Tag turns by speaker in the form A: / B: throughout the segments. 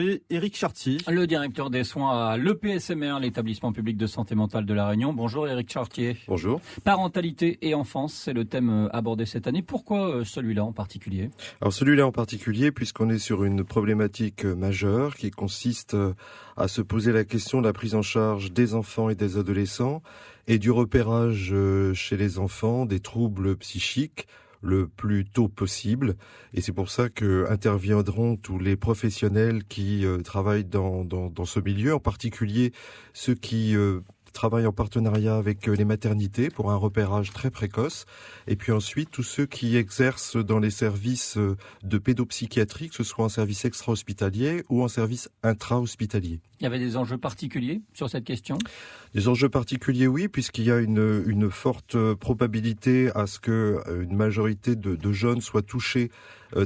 A: Et Éric Chartier.
B: Le directeur des soins à l'EPSMR, l'établissement public de santé mentale de La Réunion. Bonjour Éric Chartier.
C: Bonjour.
B: Parentalité et enfance, c'est le thème abordé cette année. Pourquoi celui-là en particulier ?
C: Alors celui-là en particulier, puisqu'on est sur une problématique majeure qui consiste à se poser la question de la prise en charge des enfants et des adolescents et du repérage chez les enfants des troubles psychiques le plus tôt possible. Et c'est pour ça que interviendront tous les professionnels qui travaillent dans ce milieu, en particulier ceux qui travaillent en partenariat avec les maternités pour un repérage très précoce. Et puis ensuite, tous ceux qui exercent dans les services de pédopsychiatrie, que ce soit en service extra-hospitalier ou en service intra-hospitalier.
B: Il y avait des enjeux particuliers sur cette question ?
C: Des enjeux particuliers, oui, puisqu'il y a une forte probabilité à ce que une majorité de jeunes soient touchés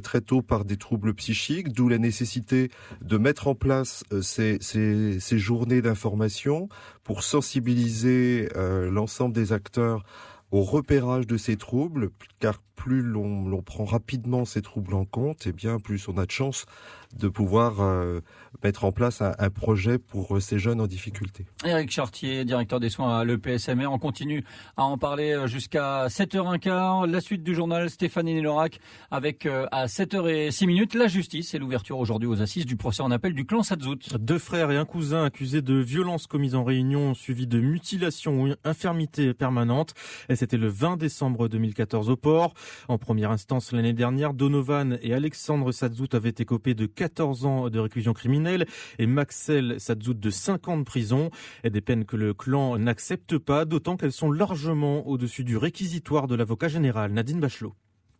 C: très tôt par des troubles psychiques, d'où la nécessité de mettre en place ces journées d'information pour sensibiliser l'ensemble des acteurs au repérage de ces troubles, car plus l'on prend rapidement ces troubles en compte, et bien plus on a de chances de pouvoir mettre en place un projet pour ces jeunes en difficulté.
B: Éric Chartier, directeur des soins à l'EPSMR. On continue à en parler jusqu'à 7h15. La suite du journal, Stéphanie Nélorac, avec à 7h06 la justice et l'ouverture aujourd'hui aux assises du procès en appel du clan Sadzout.
A: 2 frères et un cousin accusés de violences commises en Réunion, suivies de mutilations ou infirmité permanente. Et c'était le 20 décembre 2014 au port. En première instance l'année dernière, Donovan et Alexandre Sadzout avaient écopé de 14 ans de réclusion criminelle et Maxel Sadzout de 5 ans de prison. Et des peines que le clan n'accepte pas, d'autant qu'elles sont largement au-dessus du réquisitoire de l'avocat général Nadine Bachelot.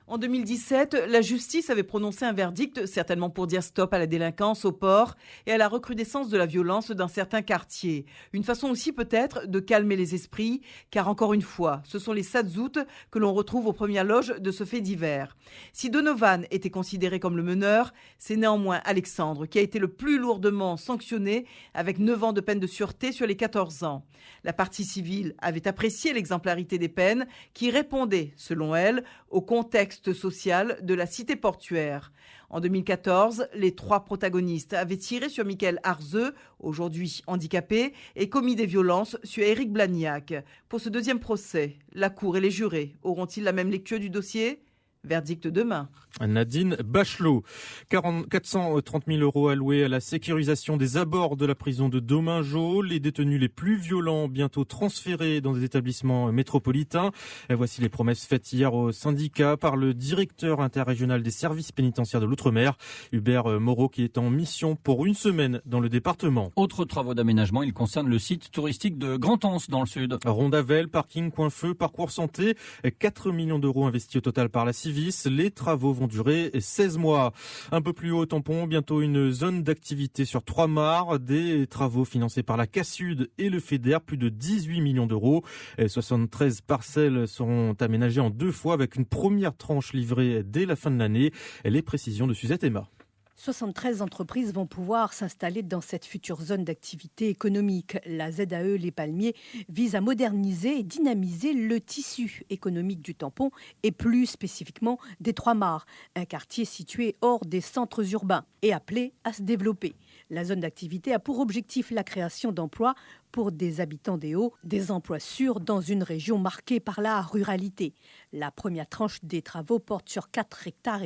D: En 2017, la justice avait prononcé un verdict, certainement pour dire stop à la délinquance au port et à la recrudescence de la violence dans certains quartiers. Une façon aussi peut-être de calmer les esprits, car encore une fois, ce sont les Sadzout que l'on retrouve aux premières loges de ce fait divers. Si Donovan était considéré comme le meneur, c'est néanmoins Alexandre qui a été le plus lourdement sanctionné avec 9 ans de peine de sûreté sur les 14 ans. La partie civile avait apprécié l'exemplarité des peines qui répondaient, selon elle, au contexte social de la cité portuaire. En 2014, les 3 protagonistes avaient tiré sur Michael Arzeux, aujourd'hui handicapé, et commis des violences sur Éric Blagnac. Pour ce deuxième procès, la Cour et les jurés auront-ils la même lecture du dossier ? Verdict demain.
A: Nadine Bachelot. 430 000 € alloués à la sécurisation des abords de la prison de Domingo. Les détenus les plus violents bientôt transférés dans des établissements métropolitains. Et voici les promesses faites hier au syndicat par le directeur interrégional des services pénitentiaires de l'Outre-mer, Hubert Moreau, qui est en mission pour une semaine dans le département.
B: Autres travaux d'aménagement, ils concernent le site touristique de Grand-Anse dans le sud.
A: Rondavel, parking, coin feu, parcours santé. 4 millions d'euros investis au total par la Civis. Les travaux vont durer 16 mois. Un peu plus haut au tampon, bientôt une zone d'activité sur 3 mares. Des travaux financés par la CASUD et le FEDER, plus de 18 millions d'euros. 73 parcelles seront aménagées en 2 fois avec une première tranche livrée dès la fin de l'année. Les précisions de Suzette Emma.
E: 73 entreprises vont pouvoir s'installer dans cette future zone d'activité économique. La ZAE Les Palmiers vise à moderniser et dynamiser le tissu économique du tampon et plus spécifiquement des 3 mares, un quartier situé hors des centres urbains et appelé à se développer. La zone d'activité a pour objectif la création d'emplois pour des habitants des Hauts, des emplois sûrs dans une région marquée par la ruralité. La première tranche des travaux porte sur 4,5 hectares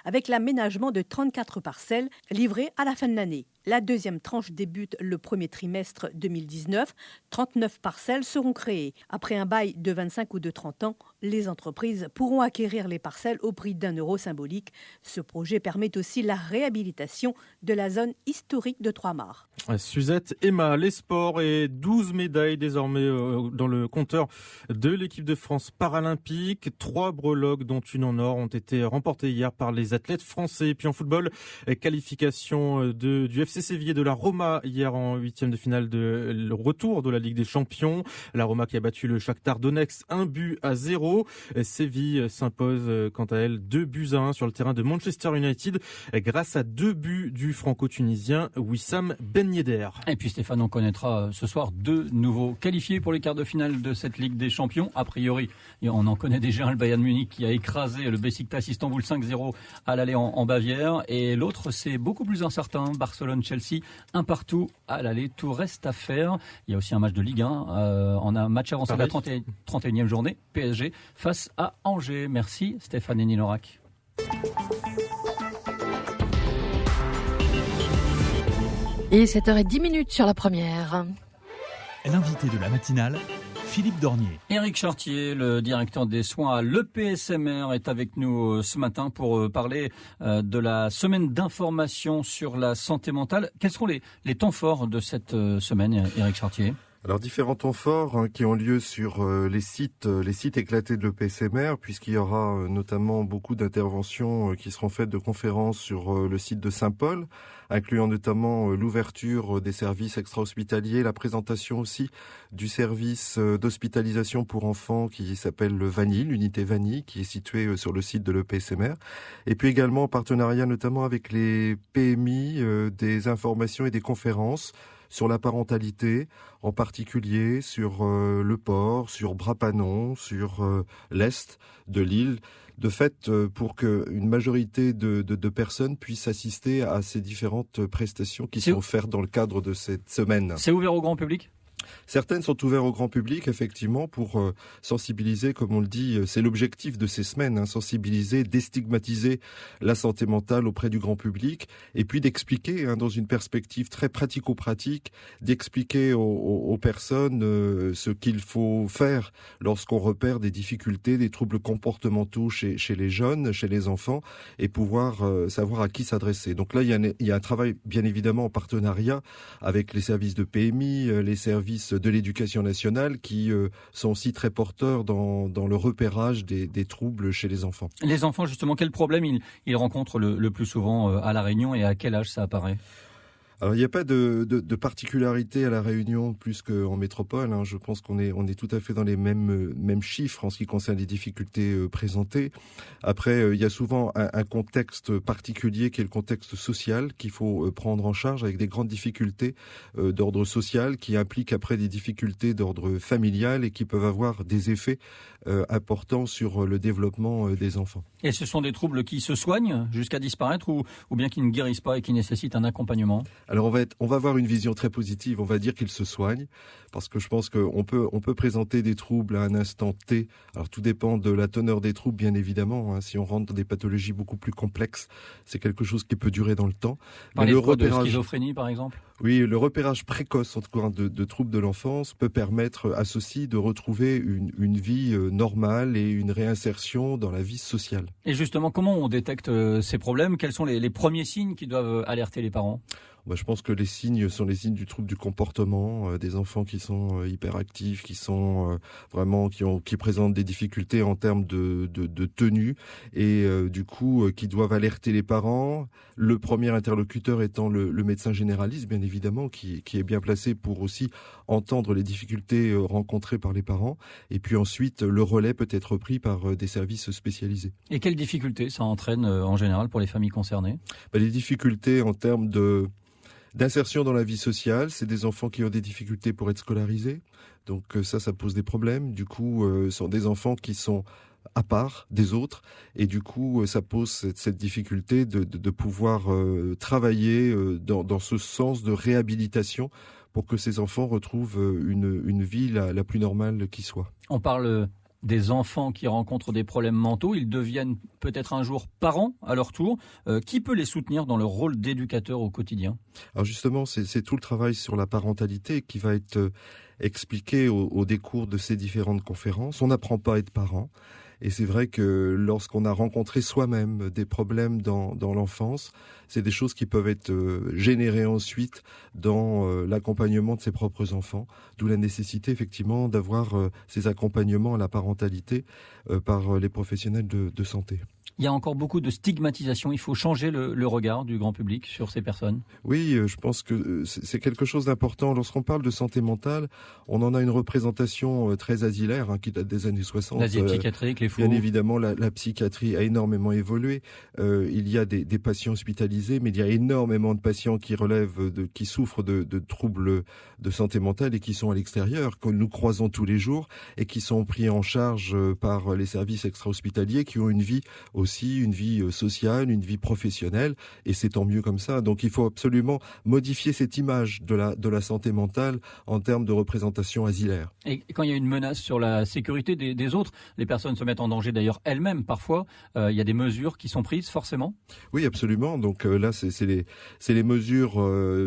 E: avec l'aménagement de 34 parcelles livrées à la fin de l'année. La deuxième tranche débute le premier trimestre 2019. 39 parcelles seront créées. Après un bail de 25 ou de 30 ans, les entreprises pourront acquérir les parcelles au prix d'€1 symbolique. Ce projet permet aussi la réhabilitation de la zone historique de Trois-Mares.
A: Suzette Emma, les sports et 12 médailles désormais dans le compteur de l'équipe de France paralympique. 3 breloques, dont une en or, ont été remportées hier par les athlètes français. Et puis en football, qualification du FC Séville de la Roma hier en 8e de finale de le retour de la Ligue des Champions. La Roma qui a battu le Shakhtar Donetsk 1-0. 0. Séville s'impose quant à elle 2-1 sur le terrain de Manchester United grâce à 2 buts du franco-tunisien Wissam Ben Yedder.
B: Et puis Stéphane, on connaîtra ce soir 2 nouveaux qualifiés pour les quarts de finale de cette Ligue des Champions. A priori, on en connaît déjà un, le Bayern Munich qui a écrasé le Beşiktaş Istanbul 5-0 à l'aller en Bavière. Et l'autre, c'est beaucoup plus incertain. Barcelone-Chelsea, 1-1 à l'aller. Tout reste à faire. Il y a aussi un match de Ligue 1. On a un match avancé de la 31e journée. PSG face à Angers. Merci Stéphane Nilorac.
F: Et 7h10 sur la première.
G: L'invité de la matinale, Philippe Dornier.
B: Éric Chartier, le directeur des soins à l'EPSMR, est avec nous ce matin pour parler de la semaine d'information sur la santé mentale. Quels seront les temps forts de cette semaine, Éric Chartier ?
C: Alors différents temps forts qui ont lieu sur les sites éclatés de l'EPSMR, puisqu'il y aura notamment beaucoup d'interventions qui seront faites de conférences sur le site de Saint-Paul, incluant notamment l'ouverture des services extra-hospitaliers, la présentation aussi du service d'hospitalisation pour enfants qui s'appelle le Vanille, l'unité Vanille, qui est située sur le site de l'EPSMR, et puis également en partenariat notamment avec les PMI, des informations et des conférences sur la parentalité, en particulier sur le port, sur Brapanon, sur l'est de l'île, de fait pour qu'une majorité de personnes puissent assister à ces différentes prestations qui sont offertes dans le cadre de cette semaine.
B: C'est ouvert au grand public ?
C: Certaines sont ouvertes au grand public, effectivement, pour sensibiliser, comme on le dit, c'est l'objectif de ces semaines, sensibiliser, déstigmatiser la santé mentale auprès du grand public, et puis d'expliquer, dans une perspective très pratico-pratique, d'expliquer aux personnes ce qu'il faut faire lorsqu'on repère des difficultés, des troubles comportementaux chez les jeunes, chez les enfants, et pouvoir savoir à qui s'adresser. Donc là, il y a un travail, bien évidemment, en partenariat avec les services de PMI, les services de l'éducation nationale qui sont aussi très porteurs dans le repérage des troubles chez les enfants.
B: Les enfants, justement, quel problème ils rencontrent le plus souvent à La Réunion et à quel âge ça apparaît ?
C: Alors il n'y a pas de particularité à La Réunion plus qu'en métropole. Je pense qu'on est tout à fait dans les mêmes chiffres en ce qui concerne les difficultés présentées. Après, il y a souvent un contexte particulier qui est le contexte social qu'il faut prendre en charge avec des grandes difficultés d'ordre social qui impliquent après des difficultés d'ordre familial et qui peuvent avoir des effets importants sur le développement des enfants.
B: Et ce sont des troubles qui se soignent jusqu'à disparaître ou bien qui ne guérissent pas et qui nécessitent un accompagnement ?
C: Alors on va avoir une vision très positive, on va dire qu'ils se soignent, parce que je pense qu'on peut présenter des troubles à un instant T. Alors tout dépend de la teneur des troubles, bien évidemment. Si on rentre dans des pathologies beaucoup plus complexes, c'est quelque chose qui peut durer dans le temps.
B: Parlez de schizophrénie, par exemple ?
C: Oui, le repérage précoce en tout cas de troubles de l'enfance peut permettre à ceux-ci de retrouver une vie normale et une réinsertion dans la vie sociale.
B: Et justement, comment on détecte ces problèmes ? Quels sont les premiers signes qui doivent alerter les parents ?
C: Je pense que les signes sont les signes du trouble du comportement, des enfants qui sont hyperactifs, qui sont qui présentent des difficultés en termes de tenue et du coup qui doivent alerter les parents. Le premier interlocuteur étant le médecin généraliste, bien évidemment, qui est bien placé pour aussi entendre les difficultés rencontrées par les parents. Et puis ensuite, le relais peut être pris par des services spécialisés.
B: Et quelles difficultés ça entraîne en général pour les familles concernées ?
C: Les difficultés en termes d'insertion dans la vie sociale, c'est des enfants qui ont des difficultés pour être scolarisés. Donc ça pose des problèmes. Du coup, ce sont des enfants qui sont à part des autres. Et du coup, ça pose cette difficulté de pouvoir travailler dans ce sens de réhabilitation pour que ces enfants retrouvent une vie la plus normale qui soit.
B: On parle des enfants qui rencontrent des problèmes mentaux, ils deviennent peut-être un jour parents à leur tour. Qui peut les soutenir dans leur rôle d'éducateur au quotidien ?
C: Alors justement, c'est tout le travail sur la parentalité qui va être expliqué au décours de ces différentes conférences. On n'apprend pas à être parent. Et c'est vrai que lorsqu'on a rencontré soi-même des problèmes dans l'enfance, c'est des choses qui peuvent être générées ensuite dans l'accompagnement de ses propres enfants. D'où la nécessité effectivement d'avoir ces accompagnements à la parentalité par les professionnels de santé.
B: Il y a encore beaucoup de stigmatisation. Il faut changer le regard du grand public sur ces personnes.
C: Oui, je pense que c'est quelque chose d'important. Lorsqu'on parle de santé mentale, on en a une représentation très asilaire qui date des années 60.
B: L'asile psychiatrique, les fous.
C: Bien évidemment, la psychiatrie a énormément évolué. Il y a des patients hospitalisés, mais il y a énormément de patients qui souffrent de troubles de santé mentale et qui sont à l'extérieur, que nous croisons tous les jours et qui sont pris en charge par les services extra-hospitaliers, qui ont une vie sociale, une vie professionnelle, et c'est tant mieux comme ça. Donc il faut absolument modifier cette image de la santé mentale en termes de représentation asilaire.
B: Et quand il y a une menace sur la sécurité des autres, les personnes se mettent en danger d'ailleurs elles-mêmes parfois, il y a des mesures qui sont prises forcément? Oui,
C: absolument. Donc là, c'est les mesures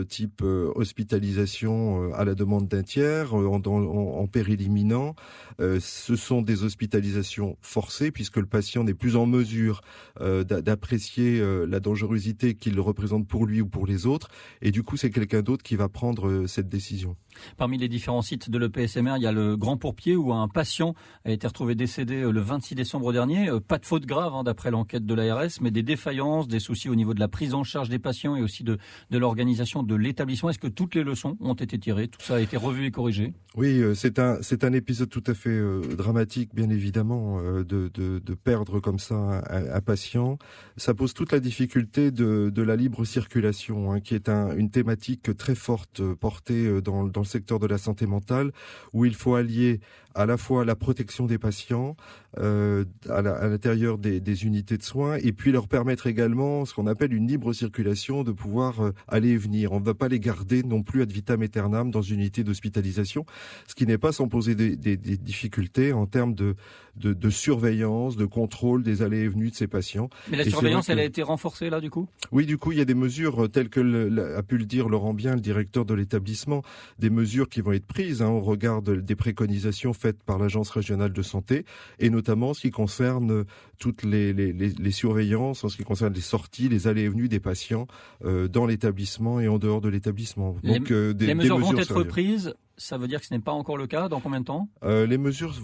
C: type hospitalisation à la demande d'un tiers, en péril imminent. Ce sont des hospitalisations forcées puisque le patient n'est plus en mesure d'apprécier la dangerosité qu'il représente pour lui ou pour les autres, et du coup c'est quelqu'un d'autre qui va prendre cette décision.
B: Parmi les différents sites de l'EPSMR, il y a le Grand Pourpier où un patient a été retrouvé décédé le 26 décembre dernier. Pas de faute grave d'après l'enquête de l'ARS, mais des défaillances, des soucis au niveau de la prise en charge des patients et aussi de l'organisation de l'établissement. Est-ce que toutes les leçons ont été tirées? Tout ça a été revu et corrigé?
C: Oui, c'est un épisode tout à fait dramatique, bien évidemment, de perdre comme ça un patient. Ça pose toute la difficulté de la libre circulation, qui est une thématique très forte portée dans le secteur de la santé mentale, où il faut allier à la fois la protection des patients à l'intérieur des unités de soins, et puis leur permettre également ce qu'on appelle une libre circulation, de pouvoir aller et venir. On ne va pas les garder non plus ad vitam aeternam dans une unité d'hospitalisation, ce qui n'est pas sans poser des difficultés en termes de surveillance, de contrôle des allées et venues de ces patients.
B: Mais la surveillance, elle a été renforcée là, du coup?
C: Oui, du coup, il y a des mesures telles que a pu le dire Laurent Bien, le directeur de l'établissement, des mesures qui vont être prises au regard des préconisations faites par l'Agence régionale de santé, et notamment en ce qui concerne toutes les surveillances, en ce qui concerne les sorties, les allées et venues des patients dans l'établissement et en dehors de l'établissement.
B: Donc, les mesures vont être prises. Ça veut dire que ce n'est pas encore le cas? Dans combien de temps?
C: Les mesures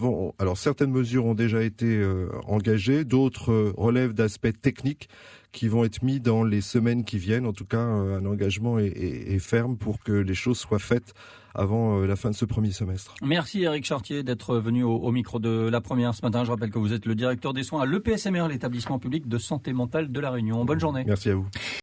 C: certaines mesures ont déjà été engagées, d'autres relèvent d'aspects techniques qui vont être mis dans les semaines qui viennent. En tout cas, un engagement est ferme pour que les choses soient faites avant la fin de ce premier semestre.
B: Merci Éric Chartier d'être venu au micro de La Première ce matin. Je rappelle que vous êtes le directeur des soins à l'EPSMR, l'établissement public de santé mentale de La Réunion. Bonne journée.
C: Merci à vous.